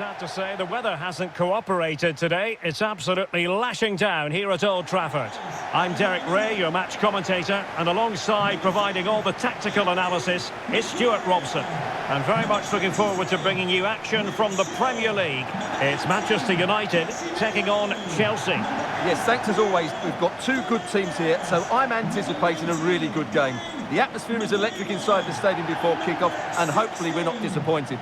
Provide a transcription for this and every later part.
sad to say the weather hasn't cooperated today. It's absolutely lashing down here at Old Trafford. I'm Derek Ray, your match commentator, and alongside providing all the tactical analysis is Stuart Robson. And very much looking forward to bringing you action from the Premier League. It's Manchester United taking on Chelsea. Yes, thanks as always. We've got two good teams here, so I'm anticipating a really good game. The atmosphere is electric inside the stadium before kick-off, and hopefully we're not disappointed.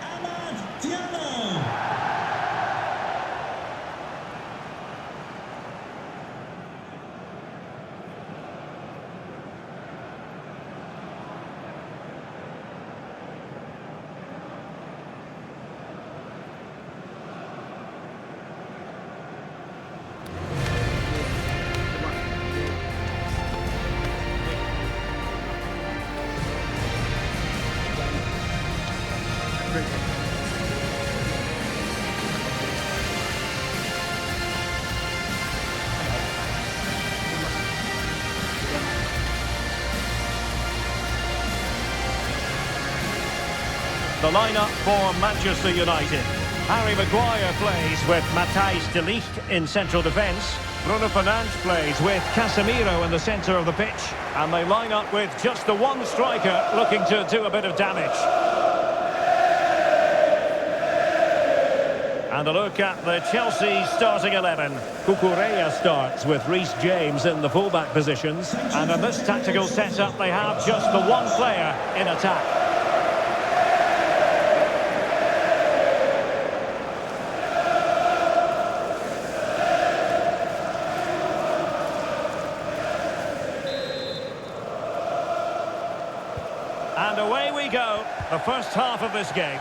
The lineup for Manchester United. Harry Maguire plays with Matthijs de Ligt in central defence. Bruno Fernandes plays with Casemiro in the centre of the pitch. And they line up with just the one striker looking to do a bit of damage. And a look at the Chelsea starting 11. Cucurella starts with Reece James in the fullback positions. And in this tactical setup, they have just the one player in attack. And away we go, the first half of this game.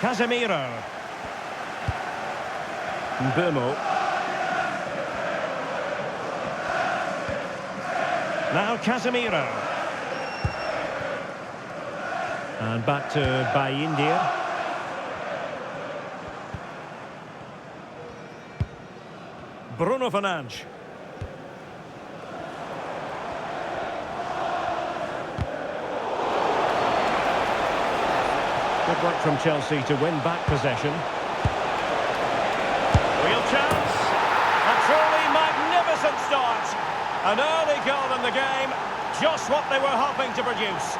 Casemiro. Mbeumo. Now Casemiro. And back to Bayindir. Bruno Fernandes. Good work from Chelsea to win back possession. Real chance. A truly magnificent start. An early goal in the game. Just what they were hoping to produce.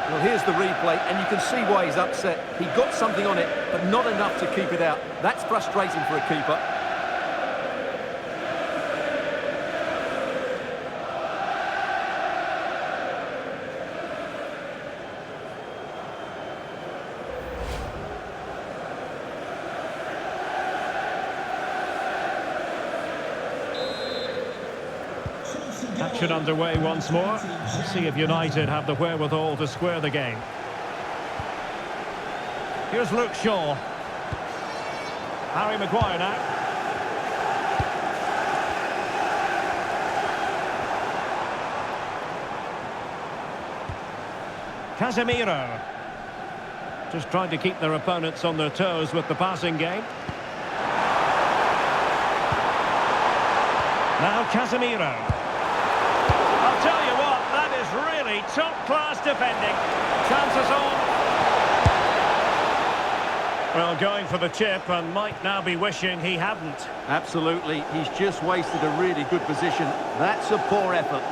Well, here's the replay, and you can see why he's upset. He got something on it, but not enough to keep it out. That's frustrating for a keeper. Action underway once more. Let's see if United have the wherewithal to square the game. Here's Luke Shaw. Harry Maguire now. Casemiro. Just trying to keep their opponents on their toes with the passing game. Now Casemiro. I'll tell you what, that is really top-class defending. Chances on. Well, going for the chip and might now be wishing he hadn't. Absolutely, he's just wasted a really good position. That's a poor effort.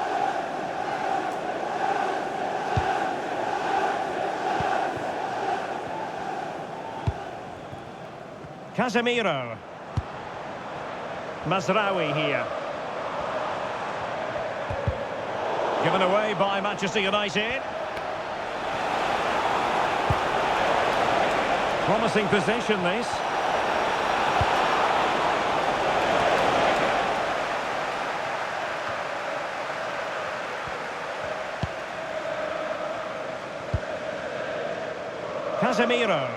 Casemiro. Mazraoui here. Given away by Manchester United. Promising possession, this. Casemiro.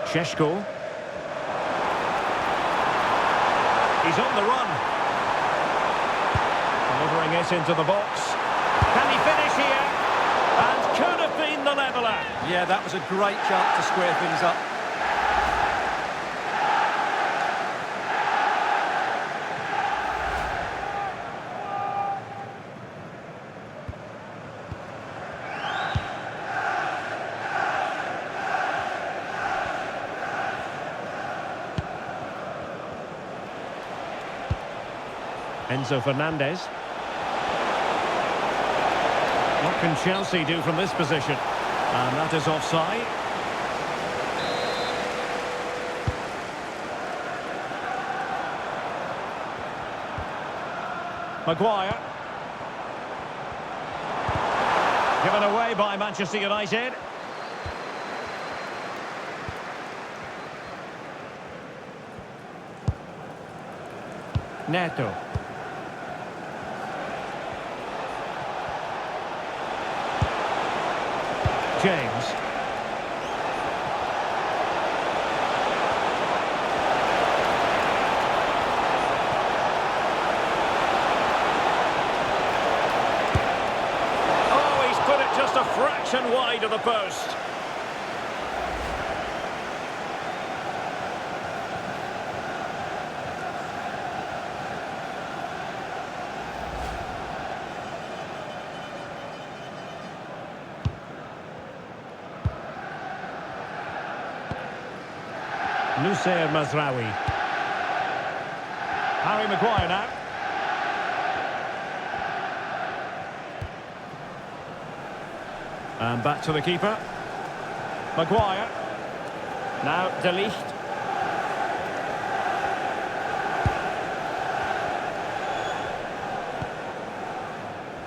Šeško. He's on the run. Over lowering it into the box. Can he finish here? And could have been the leveller. Yeah, that was a great chance to square things up. Enzo Fernandez. What can Chelsea do from this position? And that is offside. Maguire. Given away by Manchester United. Neto. James. Oh, he's put it just a fraction wide of the post. Nusayr Mazraoui. Harry Maguire now. And back to the keeper. Maguire. Now De Ligt.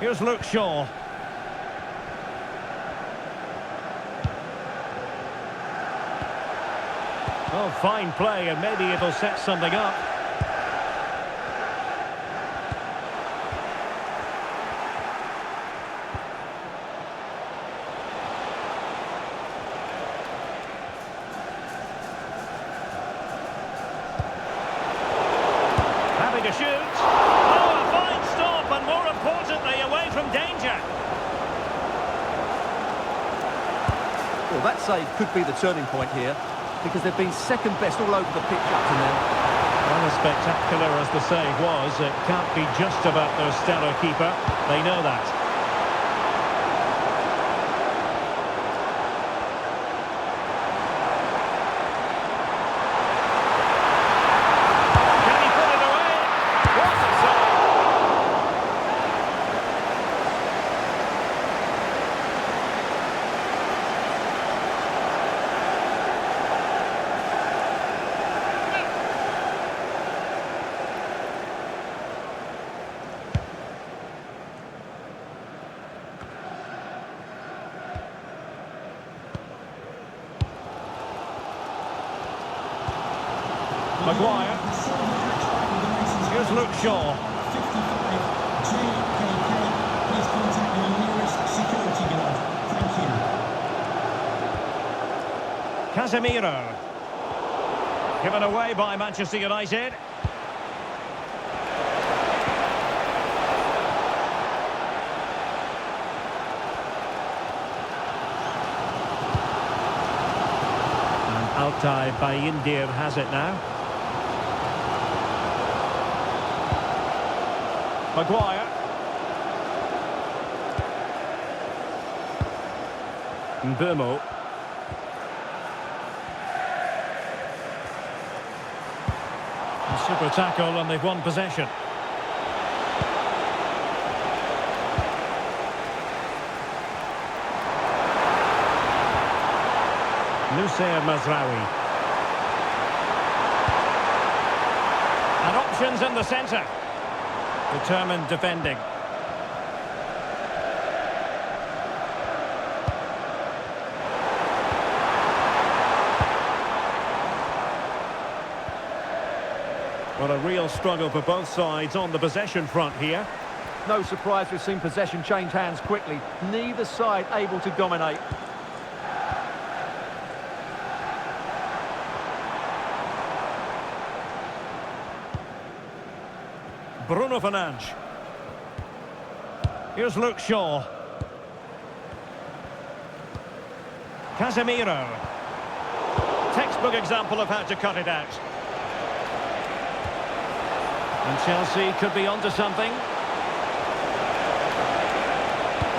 Here's Luke Shaw. Oh, fine play, and maybe it'll set something up. Having a shoot. Oh, a fine stop, and more importantly, away from danger. Well, that save could be the turning point here, because they've been second best all over the pitch up to now. Well, as spectacular as the save was, it can't be just about their stellar keeper. They know that. Can he put it away? What a save! Maguire. Here's Luke Shaw. Please contact your nearest security guard. Thank you. Casemiro. Given away by Manchester United. And Altay Bayindir has it now. Maguire. Mbeumo. Super tackle, and they've won possession. Nusayr Mazraoui. And options in the centre. Determined defending. Well, a real struggle for both sides on the possession front here. No surprise we've seen possession change hands quickly. Neither side able to dominate. Bruno Fernandes. Here's Luke Shaw. Casemiro. Textbook example of how to cut it out. And Chelsea could be onto something.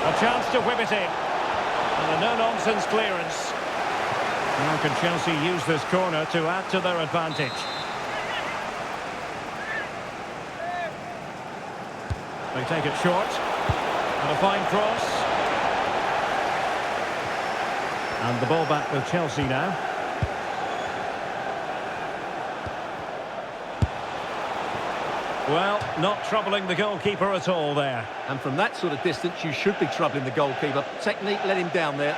A chance to whip it in. And a no-nonsense clearance. Now can Chelsea use this corner to add to their advantage? They take it short. And a fine cross. And the ball back with Chelsea now. Well, not troubling the goalkeeper at all there. And from that sort of distance, you should be troubling the goalkeeper. Technique let him down there.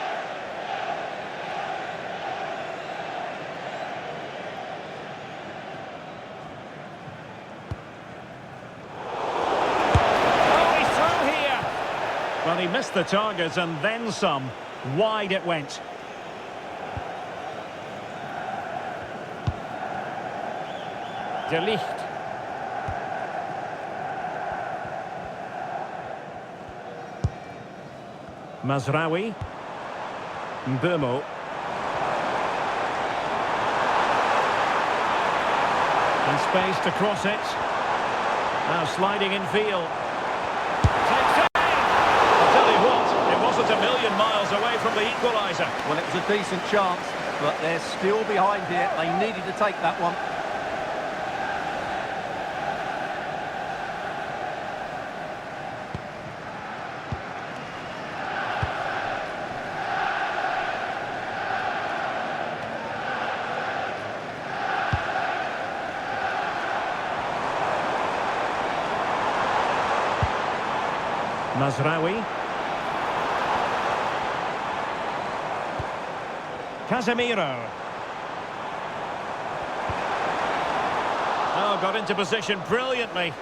Oh, he's through here! Well, he missed the target and then some. Wide it went. De Ligt. Mazraoui. Mbeumo. And space to cross it. Now sliding in field. Takes it! I'll tell you what, it wasn't a million miles away from the equaliser. Well, it was a decent chance, but they're still behind here. They needed to take that one. Mazraoui. Casemiro. Oh, got into position brilliantly.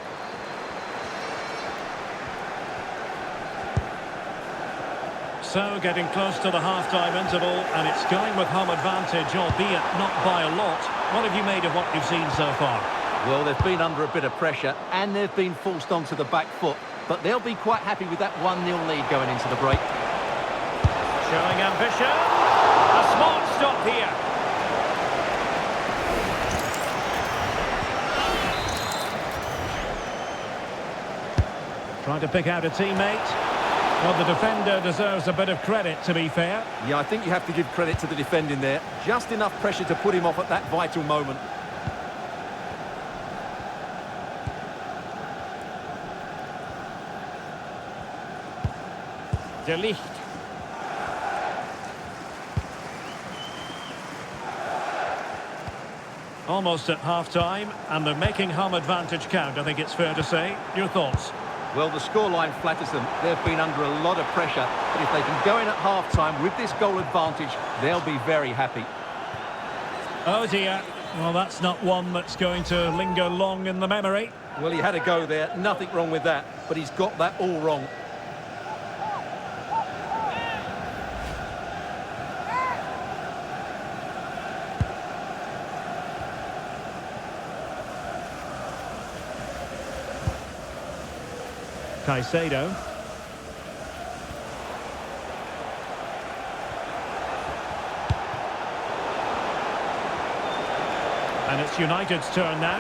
So, getting close to the half-time interval, and it's going with home advantage, albeit not by a lot. What have you made of what you've seen so far? Well, they've been under a bit of pressure, and they've been forced onto the back foot. But they'll be quite happy with that 1-0 lead going into the break. Showing ambition. A smart stop here. Trying to pick out a teammate. Well, the defender deserves a bit of credit, to be fair. Yeah, I think you have to give credit to the defending there. Just enough pressure to put him off at that vital moment. De Ligt. Almost at half-time, and they're making home advantage count, I think it's fair to say. Your thoughts? Well, the scoreline flatters them. They've been under a lot of pressure, but if they can go in at half-time with this goal advantage, they'll be very happy. Oh dear. Well, that's not one that's going to linger long in the memory. Well, he had a go there. Nothing wrong with that, but he's got that all wrong. Caicedo. And it's United's turn now.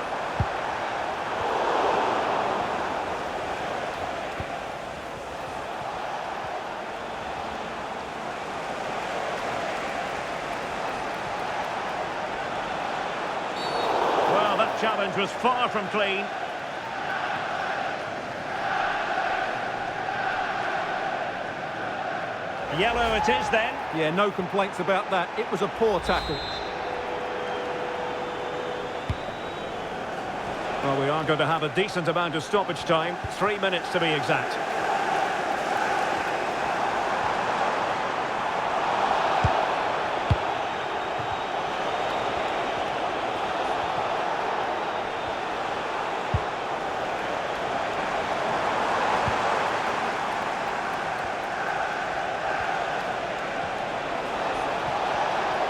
Well, that challenge was far from clean. Yellow it is then. Yeah, no complaints about that. It was a poor tackle. Well, we are going to have a decent amount of stoppage time. 3 minutes to be exact.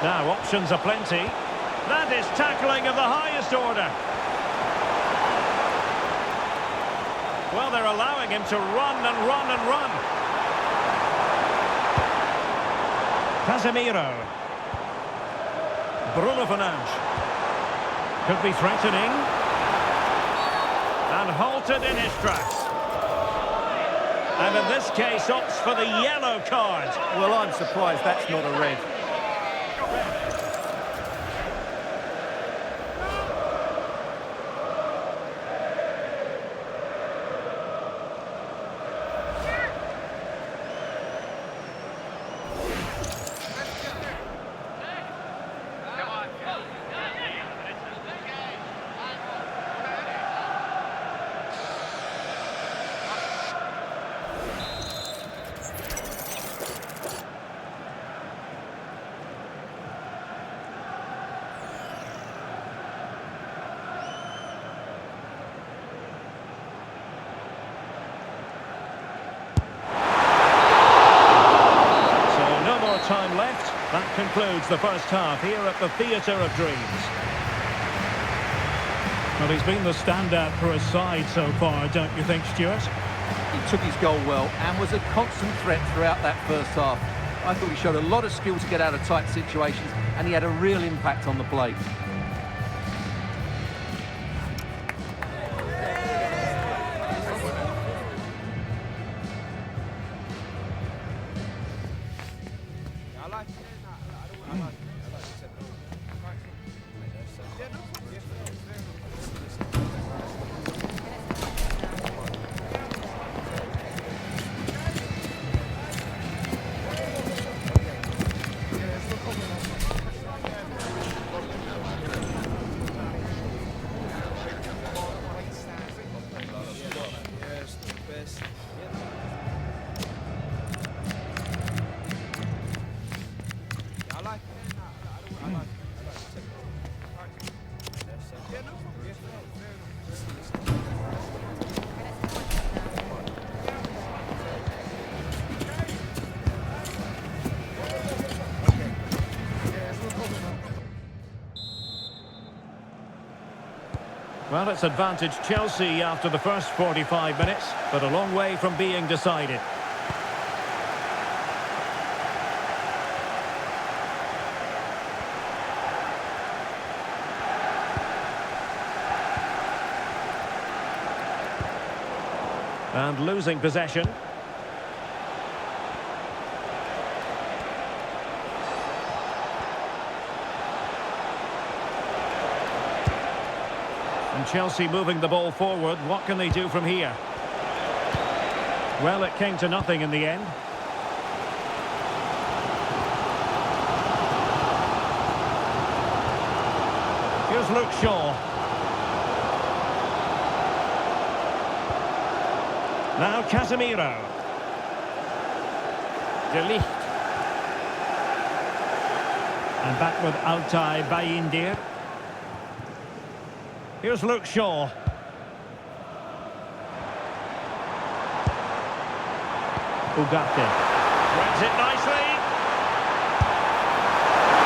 Now, options are plenty. That is tackling of the highest order. Well, they're allowing him to run and run and run. Casemiro. Bruno Fernandes. Could be threatening. And halted in his tracks. And in this case, opts for the yellow card. Well, I'm surprised that's not a red. Time left. That concludes the first half here at the Theatre of Dreams. Well, he's been the standout for his side so far, don't you think, Stuart? He took his goal well and was a constant threat throughout that first half. I thought he showed a lot of skill to get out of tight situations, and he had a real impact on the plate. Well, it's advantage Chelsea after the first 45 minutes, but a long way from being decided. And losing possession. And Chelsea moving the ball forward. What can they do from here? Well, it came to nothing in the end. Here's Luke Shaw. Now Casemiro. De Ligt. And back with Altay Bayindir. Here's Luke Shaw. Ugarte. Threads it nicely.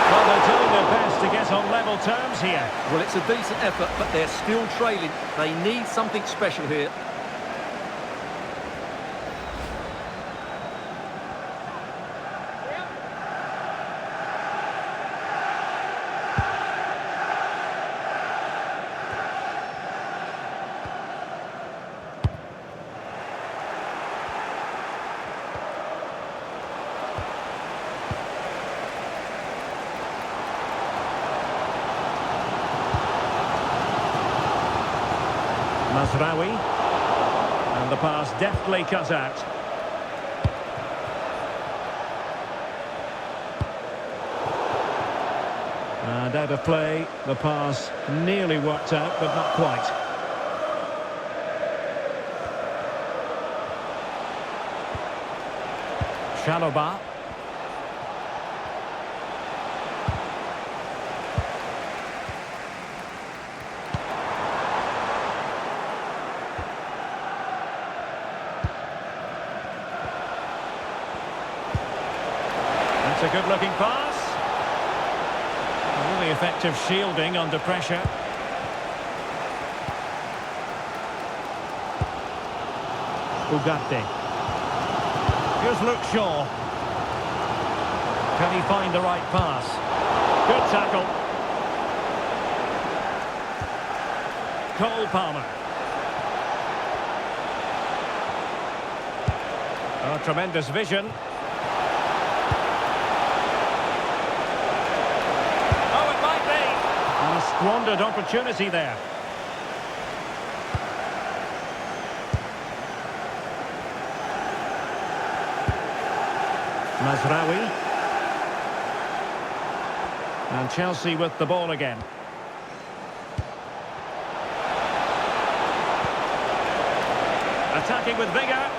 Well, they're doing their best to get on level terms here. Well, it's a decent effort, but they're still trailing. They need something special here. Mazraoui, and the pass deftly cut out. And out of play, the pass nearly worked out, but not quite. Chalobah. It's a good-looking pass. Really effective shielding under pressure. Ugarte. Here's Luke Shaw. Can he find the right pass? Good tackle. Cole Palmer. Oh, tremendous vision. Oh, it might be. And a squandered opportunity there. Mazraoui. And Chelsea with the ball again. Attacking with vigour.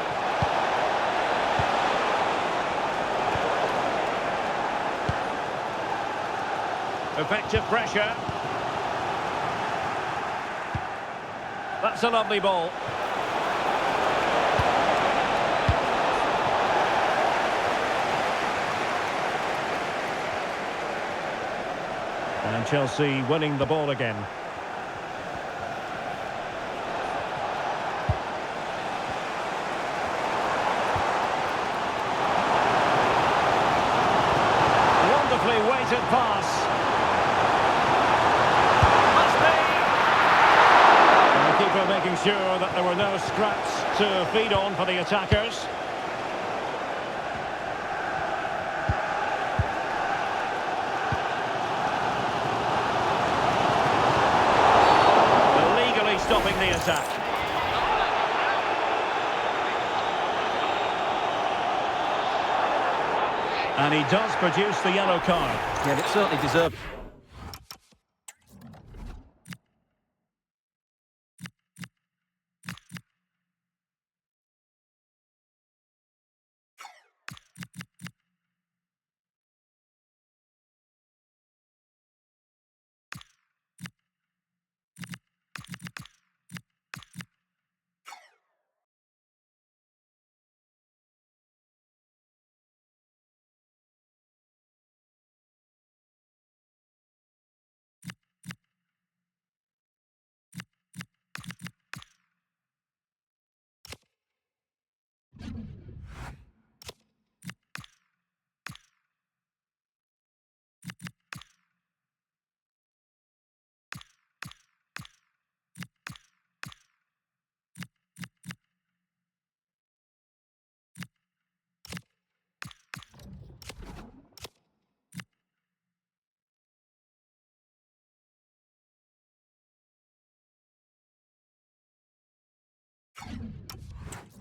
Effective pressure. That's a lovely ball. And Chelsea winning the ball again. Wonderfully weighted pass. Must be! And the keeper making sure that there were no scraps to feed on for the attackers. Stopping the attack. And he does produce the yellow card. Yeah, it certainly deserved.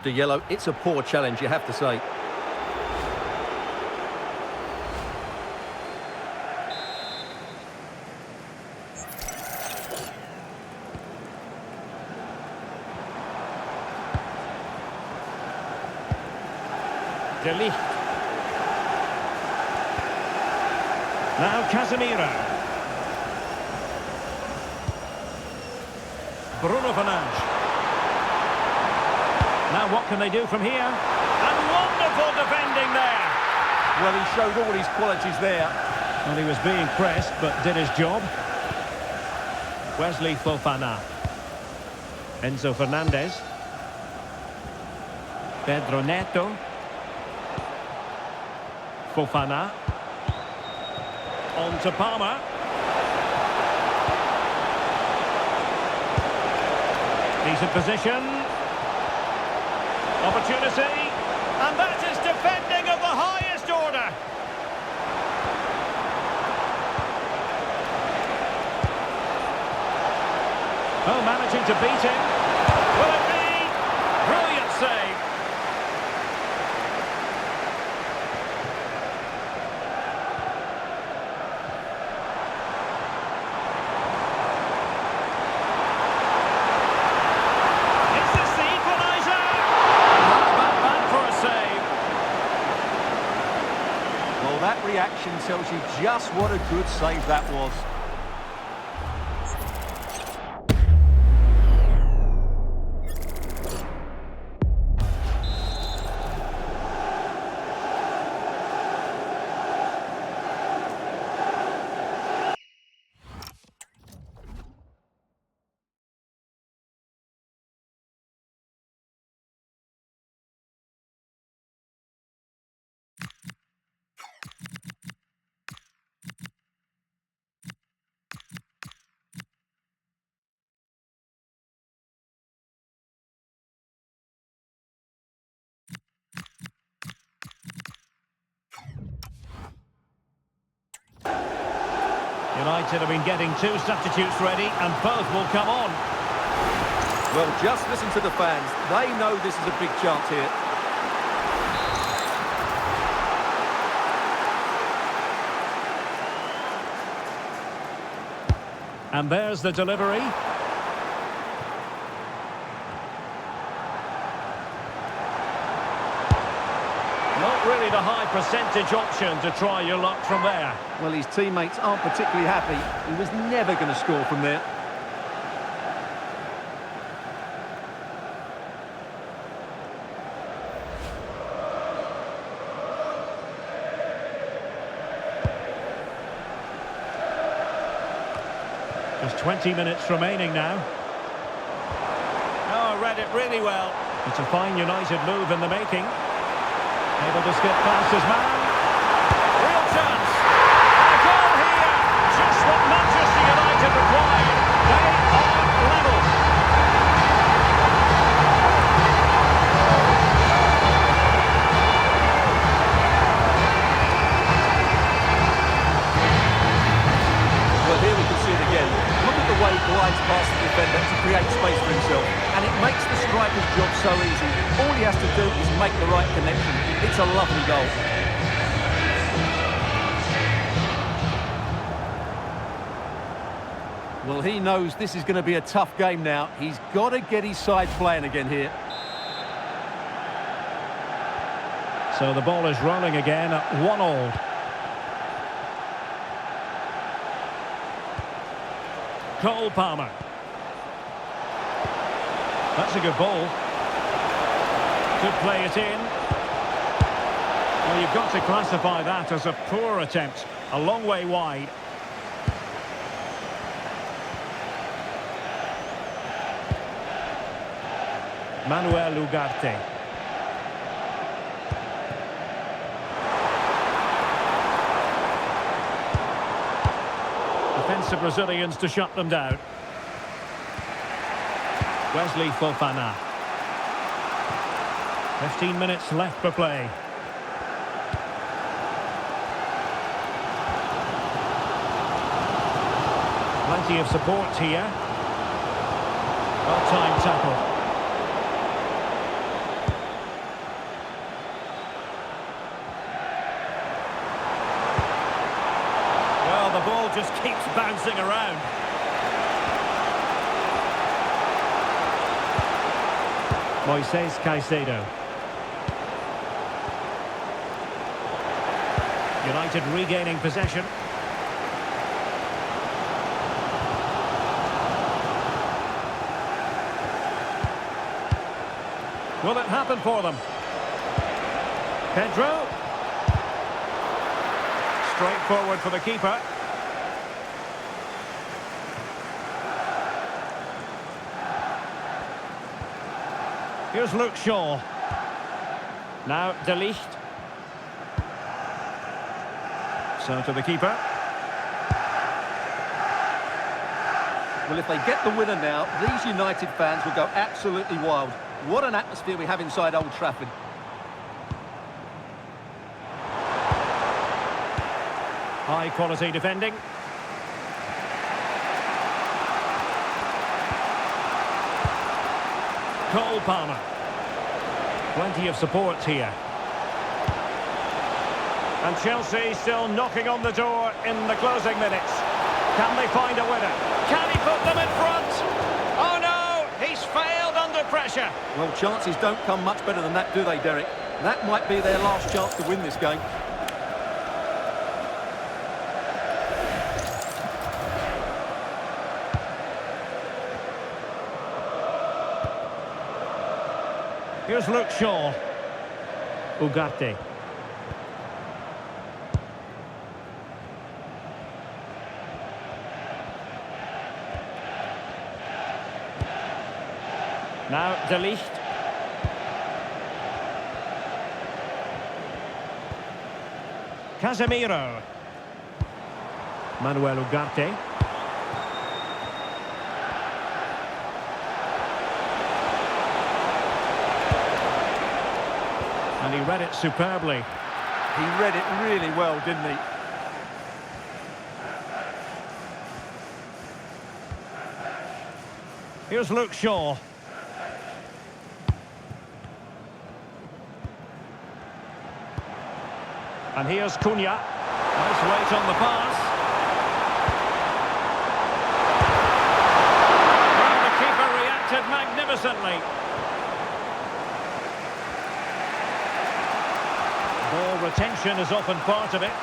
The yellow, it's a poor challenge, you have to say. De Ligt. Now Casemiro. Bruno Fernandes. Now what can they do from here? And wonderful defending there. Well, he showed all his qualities there. Well, he was being pressed, but did his job. Wesley Fofana. Enzo Fernandez. Pedro Neto. Fofana. On to Palmer. Decent position. Opportunity, and that is defending of the highest order. Oh, managing to beat him. Will it be? Brilliant save. That reaction tells you just what a good save that was. United have been getting two substitutes ready, and both will come on. Well, just listen to the fans. They know this is a big chance here. And there's the delivery. Not really the high percentage option to try your luck from there. Well, his teammates aren't particularly happy. He was never going to score from there. There's 20 minutes remaining now. Oh, read it really well. It's a fine United move in the making. Able to skip past his man. Real chance. A goal here. Just what Manchester United required. They are level. Well, here we can see it again. Look at the way he glides past the defender to create space for himself. And it makes the striker's job so easy. All he has to do is make the right connection. It's a lovely goal. Well, he knows this is going to be a tough game now. He's got to get his side playing again here. So the ball is rolling again at 1-1. Cole Palmer. That's a good ball. Could play it in. Well, you've got to classify that as a poor attempt. A long way wide. Manuel Ugarte. Defensive Brazilians to shut them down. Wesley Fofana. 15 minutes left for play. Plenty of support here. Well-timed tackle. Well, the ball just keeps bouncing around. Moises Caicedo. United regaining possession. Will it happen for them? Pedro. Straight forward for the keeper. Here's Luke Shaw. Now De Ligt. So to the keeper. Well, if they get the winner now, these United fans will go absolutely wild. What an atmosphere we have inside Old Trafford. High quality defending. Cole Palmer. Plenty of support here. And Chelsea still knocking on the door in the closing minutes. Can they find a winner? Can he put them in front? Oh no, he's failed under pressure. Well, chances don't come much better than that, do they, Derek? That might be their last chance to win this game. Here's Luke Shaw. Ugarte. Now De Ligt. Casemiro. Manuel Ugarte. And he read it superbly. He read it really well, didn't he? Here's Luke Shaw. And here's Cunha. Nice weight on the pass. Well, the keeper reacted magnificently. Ball retention is often part of it.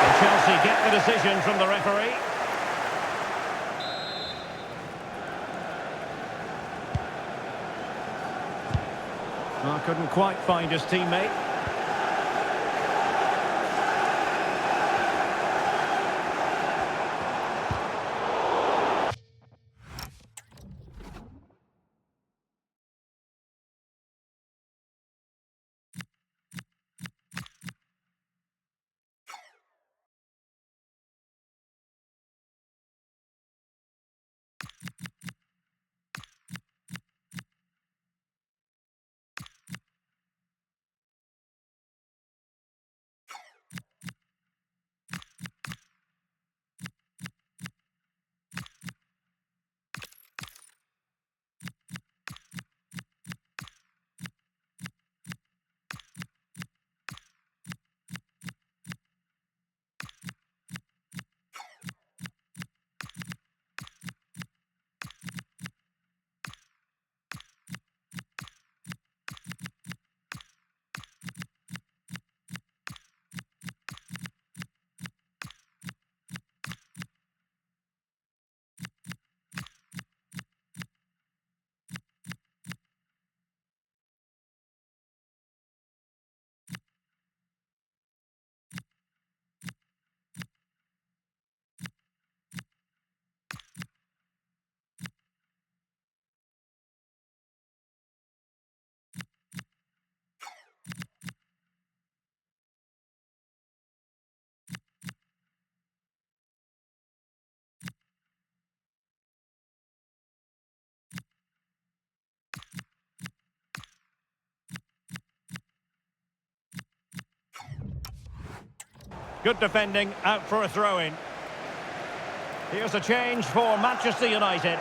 And Chelsea get the decision from the referee. Well, couldn't quite find his teammate. Good defending, out for a throw-in. Here's a change for Manchester United.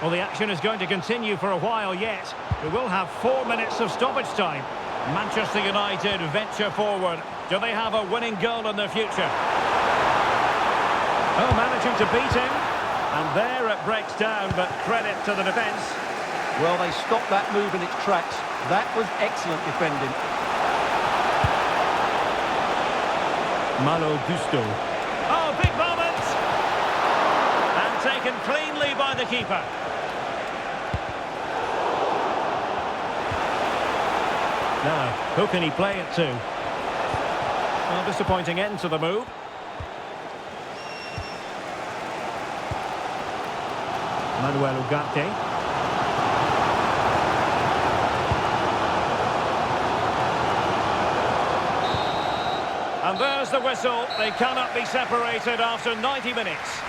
Well, the action is going to continue for a while yet. We will have 4 minutes of stoppage time. Manchester United venture forward. Do they have a winning goal in their future? Oh, managing to beat him. And there it breaks down, but credit to the defence. Well, they stopped that move in its tracks. That was excellent defending. Malo Gusto. Oh, big moment! And taken cleanly by the keeper. Now, who can he play it to? Well, disappointing end to the move. Manuel Ugarte. And there's the whistle. They cannot be separated after 90 minutes.